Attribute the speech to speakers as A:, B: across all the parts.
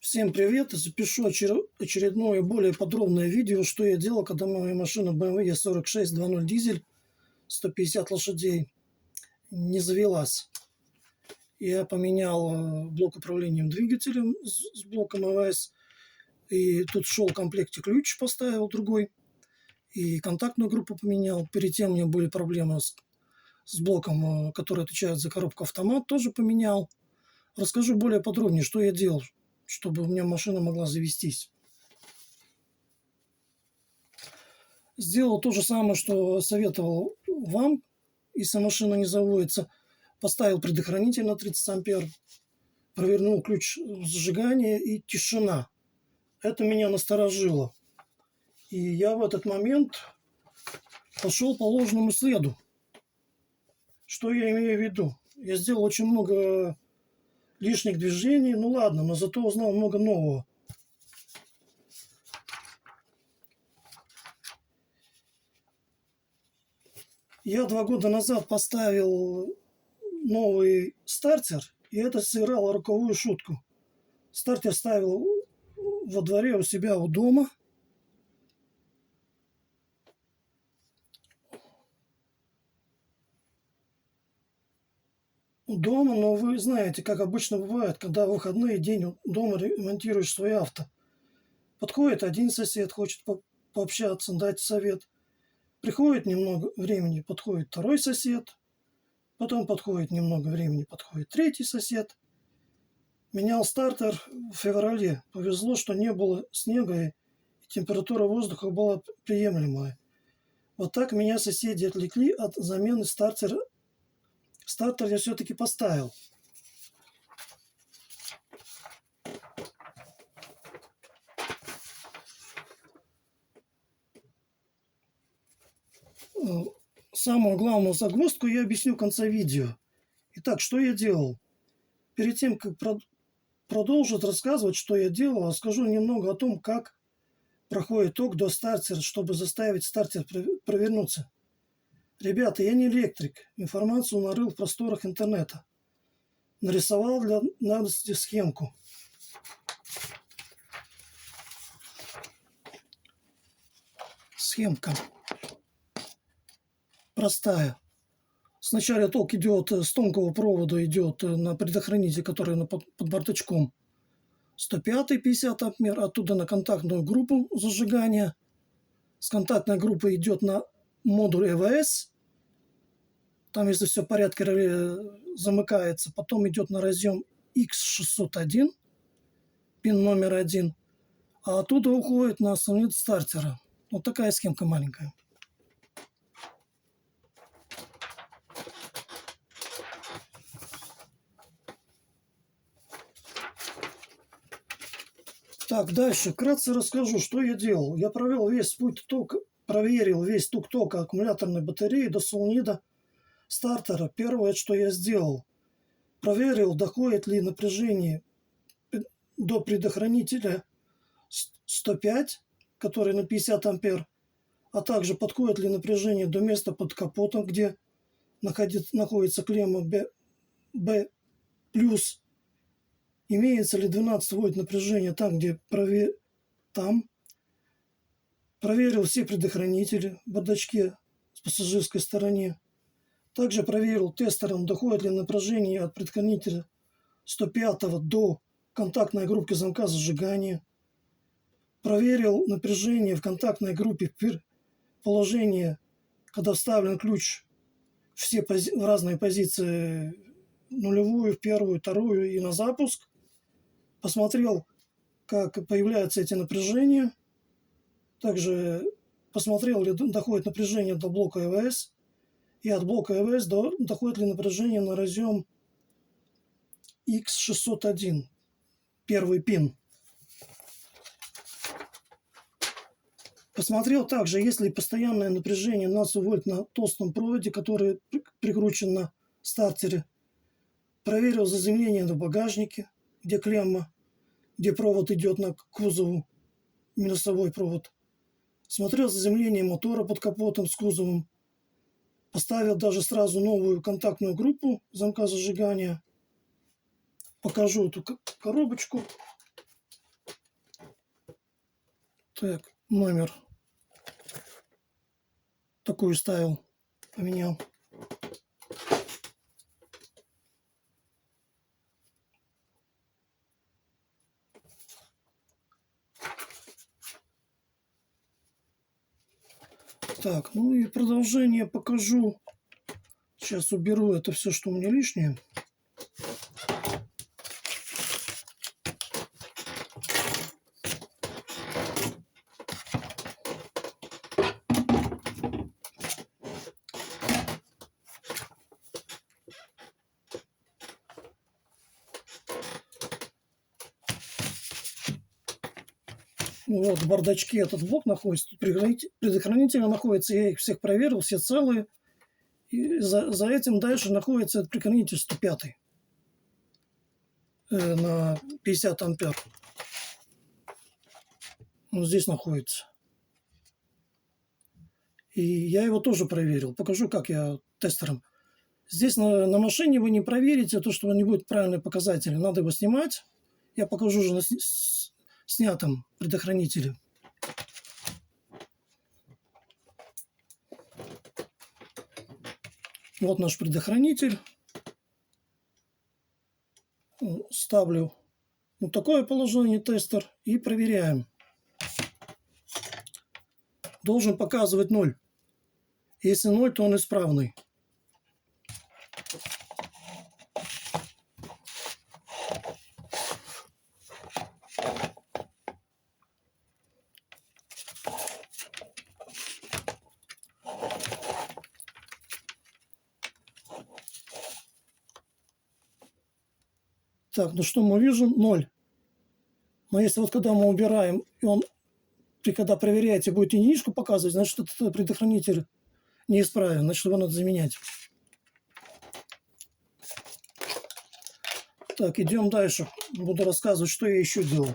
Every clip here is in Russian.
A: Всем привет! Запишу очередное более подробное видео, что я делал, когда моя машина BMW E46 2.0 дизель 150 лошадей не завелась. Я поменял блок управления двигателем с блоком АВС. И тут шел в комплекте ключ, поставил другой. И контактную группу поменял. Перед тем у меня были проблемы с блоком, который отвечает за коробку автомат, тоже поменял. Расскажу более подробнее, что я делал, чтобы у меня машина могла завестись. Сделал то же самое, что советовал вам, если машина не заводится. Поставил предохранитель на 30 ампер, провернул ключ зажигания и тишина. Это меня насторожило. И я в этот момент пошел по ложному следу. Что я имею в виду? Я сделал очень много лишних движений, ну ладно, но зато узнал много нового. Я 2 года назад поставил новый стартер, и это сыграло роковую шутку. Стартер ставил во дворе у себя у дома. Но вы знаете, как обычно бывает, когда в выходные день дома ремонтируешь свое авто. Подходит один сосед, хочет пообщаться, дать совет. Приходит немного времени, подходит второй сосед. Потом подходит немного времени, подходит третий сосед. Менял стартер в феврале. Повезло, что не было снега, и температура воздуха была приемлемая. Вот так меня соседи отвлекли от замены стартера. Стартер я все-таки поставил. Самую главную загвоздку я объясню в конце видео. Итак, что я делал? Перед тем, как продолжить рассказывать, что я делал, расскажу немного о том, как проходит ток до стартера, чтобы заставить стартер провернуться. Ребята, я не электрик. Информацию нарыл в просторах интернета. Нарисовал для надобности схемку. Схемка простая. Сначала ток идет с тонкого провода, идет на предохранитель, который под бардачком. 105 50 ампер, оттуда на контактную группу зажигания. С контактной группы идет на модуль ЭВС. Там, если все в порядке, замыкается. Потом идет на разъем X601, пин номер 1. А оттуда уходит на основной стартера. Вот такая схемка маленькая. Так, дальше вкратце расскажу, что я делал. Я проверил весь путь тока аккумуляторной батареи до солнида стартера. Первое, что я сделал, проверил, доходит ли напряжение до предохранителя 105, который на 50 ампер, а также подходит ли напряжение до места под капотом, где находится клемма B+. Имеется ли 12 вольт напряжения там, где проверил все предохранители в бардачке с пассажирской стороне. Также проверил тестером, доходит ли напряжение от предохранителя 105 до контактной группы замка зажигания. Проверил напряжение в контактной группе положения, когда вставлен ключ в разные позиции, нулевую, первую, вторую и на запуск. Посмотрел, как появляются эти напряжения. Также посмотрел, ли доходит напряжение до блока ЭВС. И от блока ЭВС доходит ли напряжение на разъем X601, первый пин. Посмотрел также, есть ли постоянное напряжение 12 вольт на толстом проводе, который прикручен на стартере. Проверил заземление на багажнике, где клемма, где провод идет на кузову, минусовой провод. Смотрел заземление мотора под капотом с кузовом. Поставил даже сразу новую контактную группу замка зажигания. Покажу эту коробочку. Так, номер такой ставил, поменял. Так, ну и продолжение покажу. Сейчас уберу это все, что у меня лишнее. Вот в бардачке этот блок находится, тут предохранители находятся, я их всех проверил, все целые. И за этим дальше находится предохранитель 105 на 50 ампер. Он здесь находится. И я его тоже проверил. Покажу, как я тестером. Здесь на машине вы не проверите, то, что не будет правильные показатели. Надо его снимать. Я покажу уже на снятом предохранителе. Вот наш предохранитель. Ставлю вот такое положение тестер и проверяем. Должен показывать 0. Если 0, то он исправный. Так, ну что мы видим? 0. Но если вот когда мы убираем, и он, когда проверяете, будет единичку показывать, значит, этот предохранитель неисправен, значит, его надо заменять. Так, идем дальше. Буду рассказывать, что я еще делал.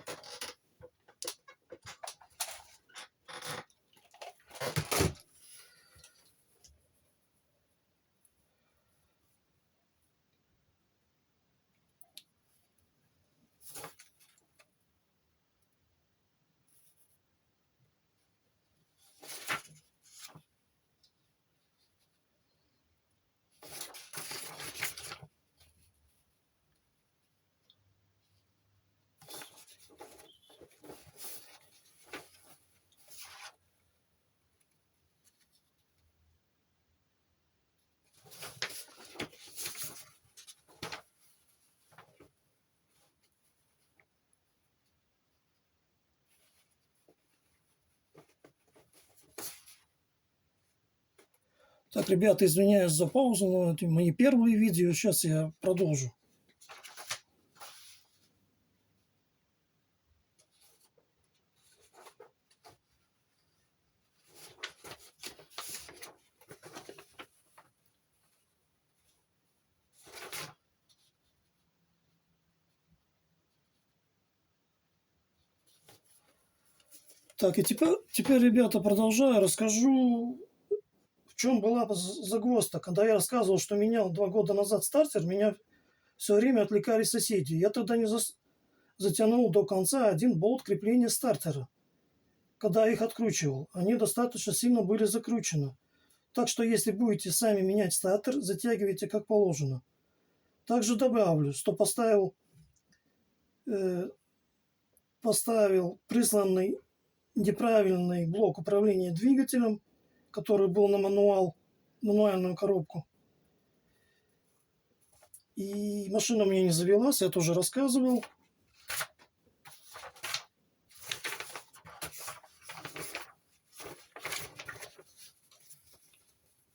A: Так, ребята, извиняюсь за паузу, но это мои первые видео. Сейчас я продолжу. Так, и теперь, ребята, продолжаю. Расскажу, в чем была загвоздка. Когда я рассказывал, что менял 2 года назад стартер, меня все время отвлекали соседи. Я тогда не затянул до конца один болт крепления стартера. Когда их откручивал, они достаточно сильно были закручены. Так что, если будете сами менять стартер, затягивайте как положено. Также добавлю, что поставил присланный неправильный блок управления двигателем, который был на мануальную коробку. И машина у меня не завелась, я тоже рассказывал.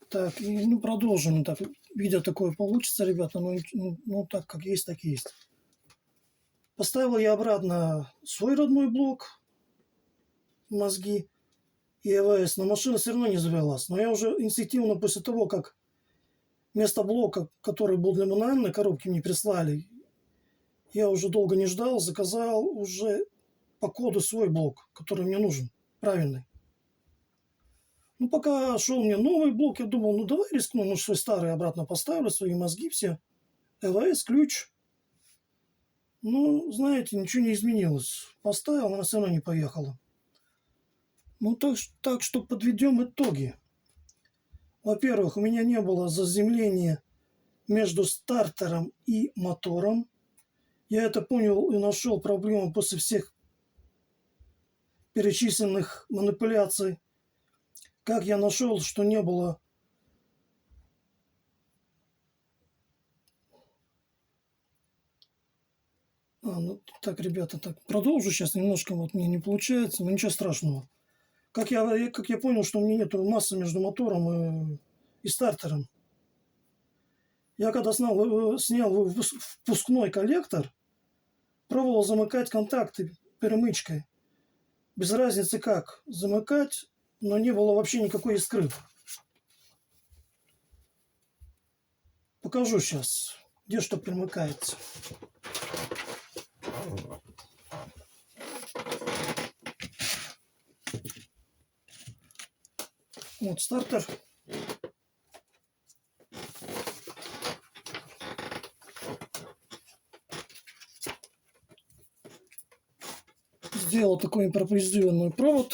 A: Так, и продолжим. Так, видео такое получится, ребята, ну так как есть, так и есть. Поставил я обратно свой родной блок, мозги и АВС, но машина все равно не завелась. Но я уже инстинктивно после того, как вместо блока, который был для мануальной коробки, мне прислали, я уже долго не ждал, заказал уже по коду свой блок, который мне нужен, правильный. Ну, пока шел мне новый блок, я думал, ну давай рискну, ну свой старый обратно поставлю, свои мозги все, ЛВС, ключ. Ну, знаете, ничего не изменилось. Поставил, она все равно не поехала. Ну, так что подведем итоги. Во-первых, у меня не было заземления между стартером и мотором. Я это понял и нашел проблему после всех перечисленных манипуляций. Как я нашел, что не было ну, так, ребята, так, продолжу сейчас немножко, вот мне не получается, но ничего страшного. Как я понял, что у меня нет массы между мотором и стартером. Я когда снял впускной коллектор, пробовал замыкать контакты перемычкой. Без разницы как замыкать, но не было вообще никакой искры. Покажу сейчас, где что примыкается. Вот стартер. Сделал такой импровизированный провод.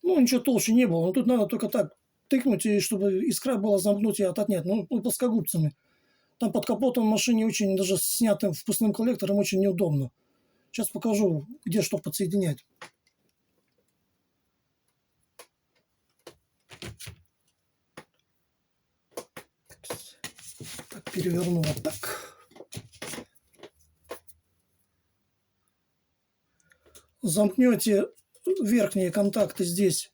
A: Ну, ничего толще не было. Но тут надо только так тыкнуть, и чтобы искра была замкнуть и отнять. Ну, плоскогубцами. Там под капотом машине очень, даже снятым впускным коллектором, очень неудобно. Сейчас покажу, где что подсоединять. Так, переверну вот так. Замкнете верхние контакты здесь,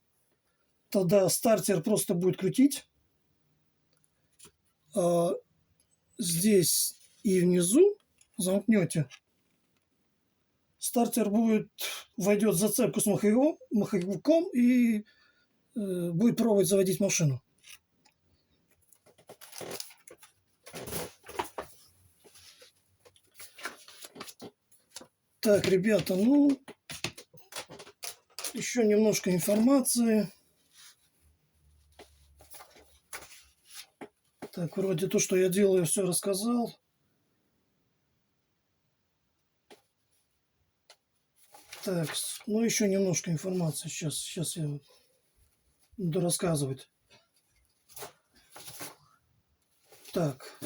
A: тогда стартер просто будет крутить. А здесь и внизу замкнете. Стартер войдет в зацепку с маховиком и будет пробовать заводить машину. Так, ребята, ну, еще немножко информации. Так, вроде то, что я делаю, все рассказал. Так, ну еще немножко информации. Сейчас я буду рассказывать. Так,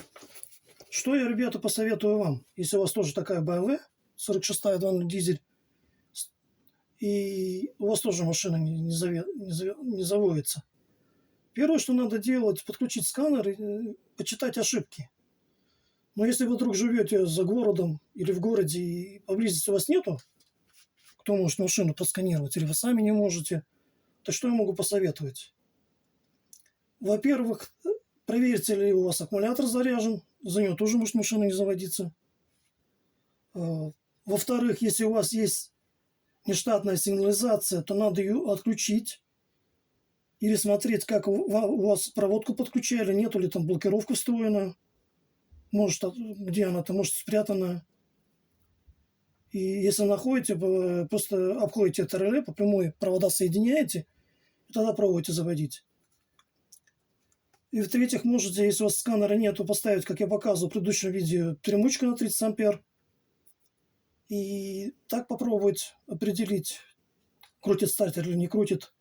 A: что я, ребята, посоветую вам, если у вас тоже такая BMW 46-я 2.0 дизель, и у вас тоже машина не заводится. Первое, что надо делать, подключить сканер и почитать ошибки. Но если вы вдруг живете за городом или в городе и поблизости у вас нету, кто может машину просканировать, или вы сами не можете, то что я могу посоветовать? Во-первых, проверьте, ли у вас аккумулятор заряжен, за него тоже может машина не заводиться. Во-вторых, если у вас есть нештатная сигнализация, то надо ее отключить или смотреть, как у вас проводку подключали, нету ли там блокировка встроена, может, где она там, может, спрятана. И если находите, просто обходите это реле, по прямой провода соединяете, и тогда пробуйте заводить. И в-третьих, можете, если у вас сканера нету, поставить, как я показывал в предыдущем видео, перемычку на 30 ампер. И так попробовать определить, крутит стартер или не крутит.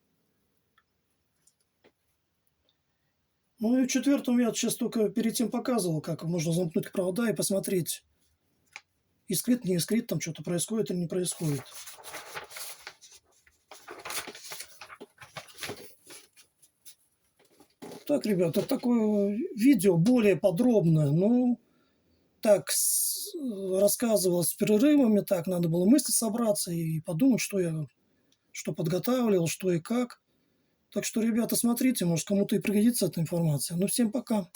A: Ну и в четвертом я сейчас только перед тем показывал, как можно замкнуть провода и посмотреть, искрит, не искрит, там что-то происходит или не происходит. Так, ребята, такое видео более подробное, ну, так рассказывал с перерывами, так надо было мысли собраться и подумать, что подготавливал, что и как. Так что, ребята, смотрите, может, кому-то и пригодится эта информация. Ну, всем пока.